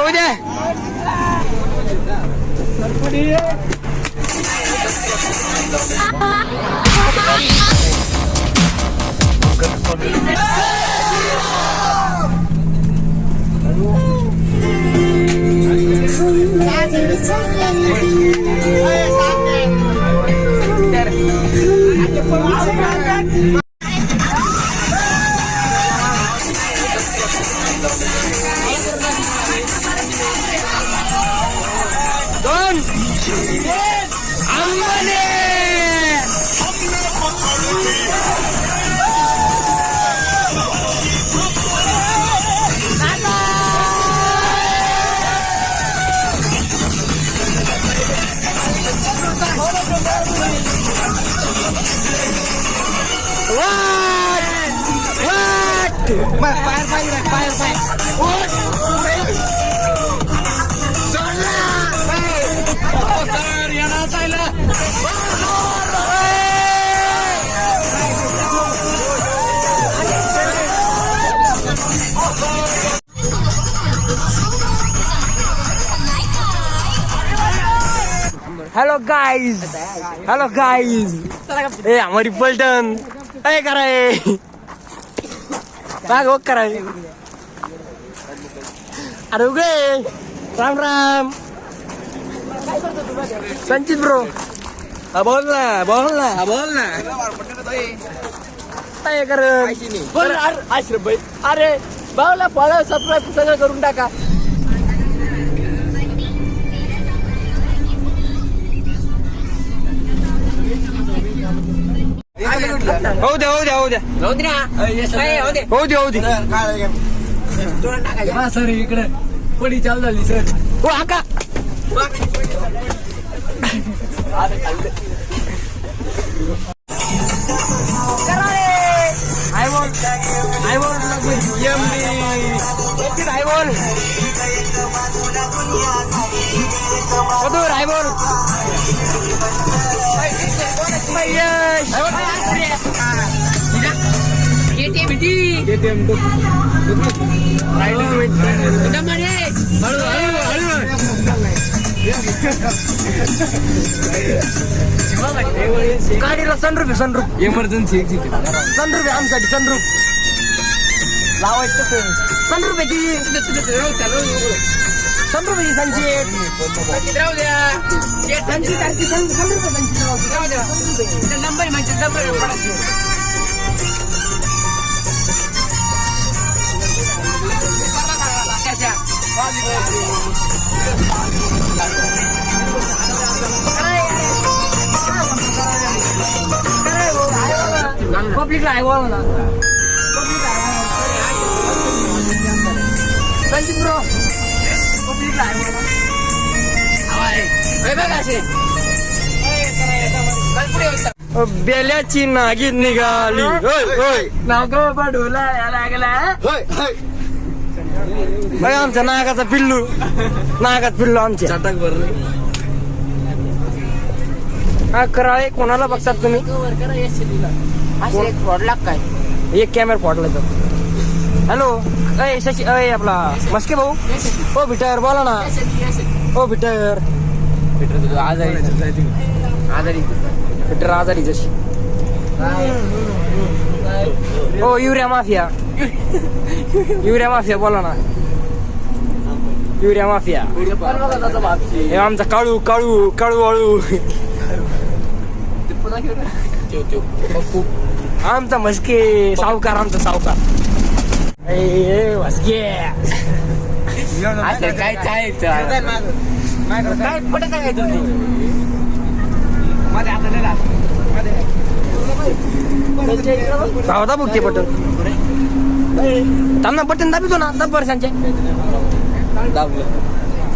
उद्या hello guys ए हमारी पलटन ए कराए बाग कराए अरे उगे राम राम संचित ब्रो बोल ना काय कर आश्रम भाई अरे भाऊला फॉलो सबस्क्राईब सगळं करून टाका. हो द्या सर इकडे पडी चालू झाली सर. हो आका गाडीला सनरूफ इमर्जन्सी सनरूफ आमसाठी सनरूफ लावायचं सनरूफ आहे ती सनरूफ आहे संचित राहू द्या नंबर पब्लिकला आहे बोला ना संचित ब्रो पब्लिकला आहे बेल्याची नागिन निघाली नाग बडूला लागला आमच्या नागाचा पिल्लू आमच्या चटक भरले हा कराळे कोणाला बघतात तुम्ही फोडला काय एक कॅमेरा फोडला तर हॅलो अय शशी अय आपला मस्के भाऊ हो बिटर बोला ना हो बिटर आजारी जशी हो युरिया माफिया बोला ना युरिया माफिया हे आमचा काळू काळू काळू वाळू आमचा मस्के सावकार आमचा सावकार मस्के काय काय पट काय तुम्ही भावता बघते बटन त्यांना बटन दाबितो ना दब वर्षांचे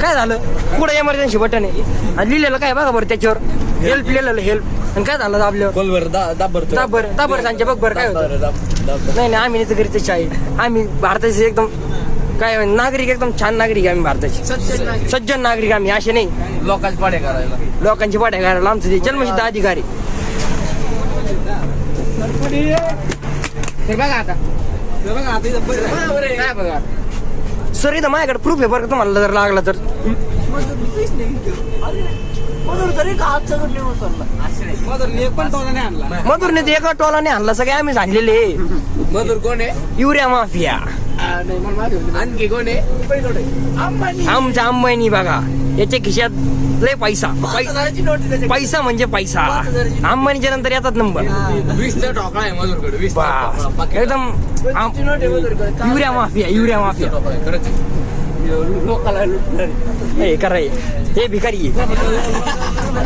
काय झालं कुठं एमर्जन्सी बटन आहे आणि लिहिलेलं काय बघा बरं त्याच्यावर हेल्प लिहिलेलं हेल्प आणि काय झालं दाबलं दाबर सांचे बघ बरं काय होतं नाही आम्ही नाही घरीचे आहे आम्ही भारताचे एकदम काय नागरिक एकदम छान नागरिक आम्ही भारताचे सज्जन नागरिक आम्ही असे नाही लोकांची पाड्या करायला आमचं ते जन्मसिद्ध अधिकारी बघा आता बघा सर इथं माझ्याकडे प्रूफ आहे बरं का, तुम्हाला जर लागला तर. मधुरने ते एका टोलाने आणला, सगळे आम्ही सांगलेले. मधुर कोण आहे? Urea mafia. आणखी कोण आहे? आमच्या अंबानी बघा, याच्या खिशात लय पैसा. पैसा म्हणजे पैसा. अंबानीच्या नंतर याचाच नंबर. 20चा ठोकळा आहे मधुरकडे. 20 एकदम युरिया माफिया. युरिया माफिया हे कराय, हे भिकारी,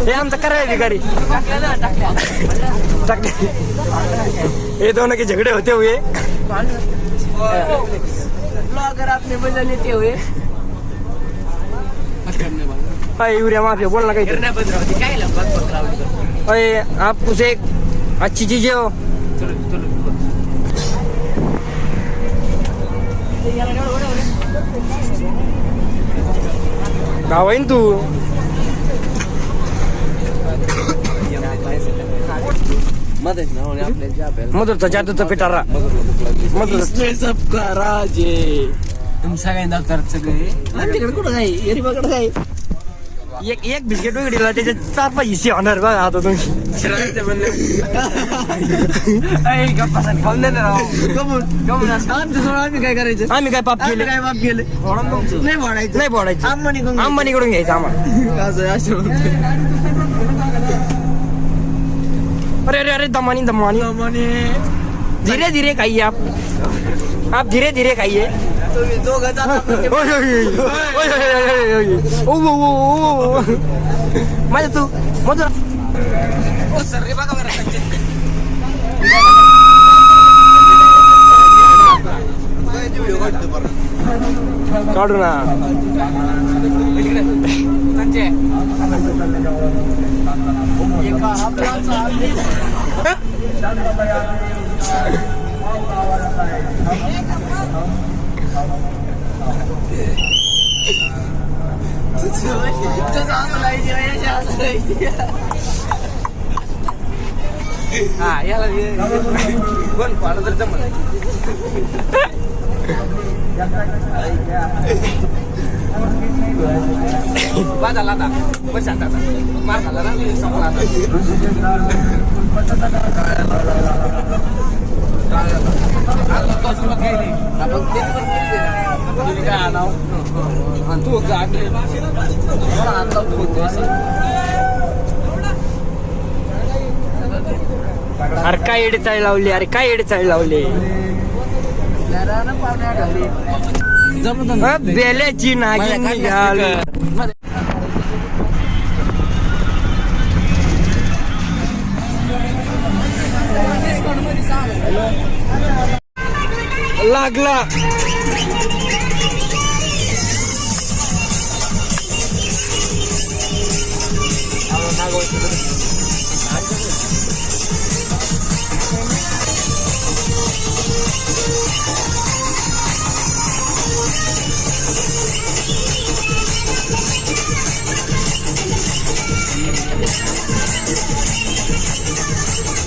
हे आमचा कराय भिकारी. हे दोनों के झगड़े होते हुए अगर आपने मजा लेते हुए यूरिया माफिया बोलना काही. अरे आप कुछ एक अच्छी चीज हो. गावाईन तू. मधुरचा जादूचा पिटारा. मधुर सबका राज आहे. तुम्ही सगळ्यांना सगळे आमच्याकडे कुठं काय गरीबाकडे काय. एक बिस्किट उघडीला त्याचे 4-5 हिस्से होणार बघा आता तुम्ही. आम्ही काय करायचं? आम्ही काय पाप केले? काय बाप गेले नाही वाढायचं. नाही बोलायचं. अंबानीकडून घ्यायचं आम्हाला. अरे अरे अरे दमानी दमानी. धीरे धीरे खाइए आप धीरे धीरे खाइए. तुम्ही दोघं माझ्या तू मधुर सर रे बघा बरं. काढू ना. हा याला कोण पाडलं तर जमलं. बाद झाला आता बस आता मार झाला ना संपला आता. तू अरे काय एडे चाळी लावली. अरे काय एडे चाळी लावली. बेल्याची नागिन निघाली. लागला.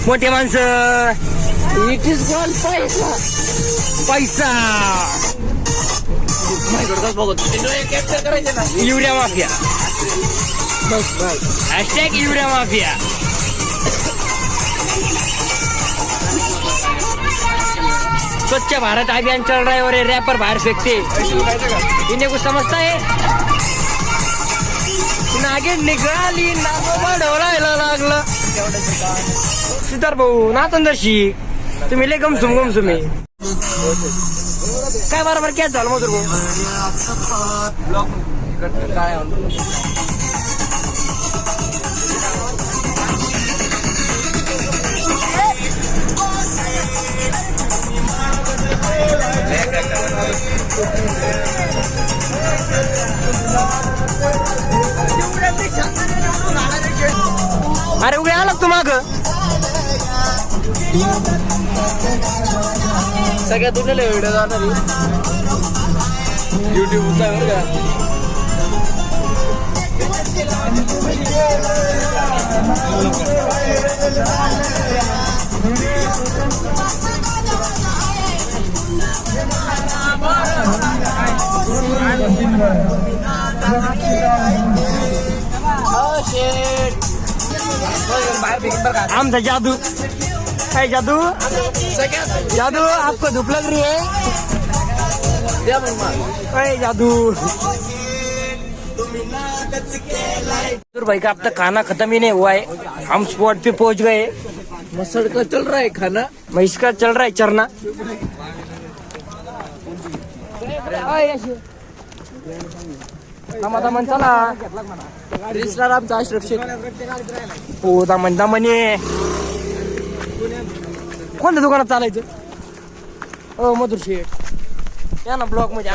मोठे माणसं. इट इज कॉल पैसा. पैसा. कॅप्चर करायचे ना. Urea mafia. बस बस hashtag urea mafia. Swachh Bharat अभियान चल रहा है और ये रैपर बाहर फेंकते. इन्हें कुछ समजता है. नागिन निघाली नागोबा ढोलायला लागलं. सितार भाऊ नातंदर्शी तुम्ही लय गमसुम गमसुमी. काय बरोबर कॅच झालं मधुर भाऊ. काय अरे उगे आला तू माग. सगळ्या दुनियाला व्हिडिओ जाणार युट्यूबचा बरं का. आमचा जादू काय जादू जादू आपको धूप लग रही है अरे जादू भाई का अब तक खाना खत्म ही नहीं हुआ है हम स्पॉट पे पहुंच गए मसड़ का चल रहा है खाना मैं इसका चल रहा है चरना दमन चला आमचा सुरक्षित हो दमन दमने कोणत्या दुकानात चालायचं हो मधुर शेठ या ना ब्लॉक मध्ये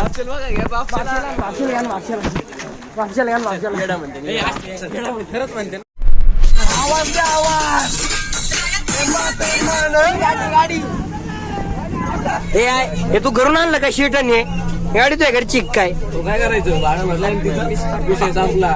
खरंच म्हणते आवाज द्या आवाज हे तू घरून आणलं का शेट आणि गाडी तुझ्या घरची काय तो काय करायचं भाडं भरला तिचा विषय संपला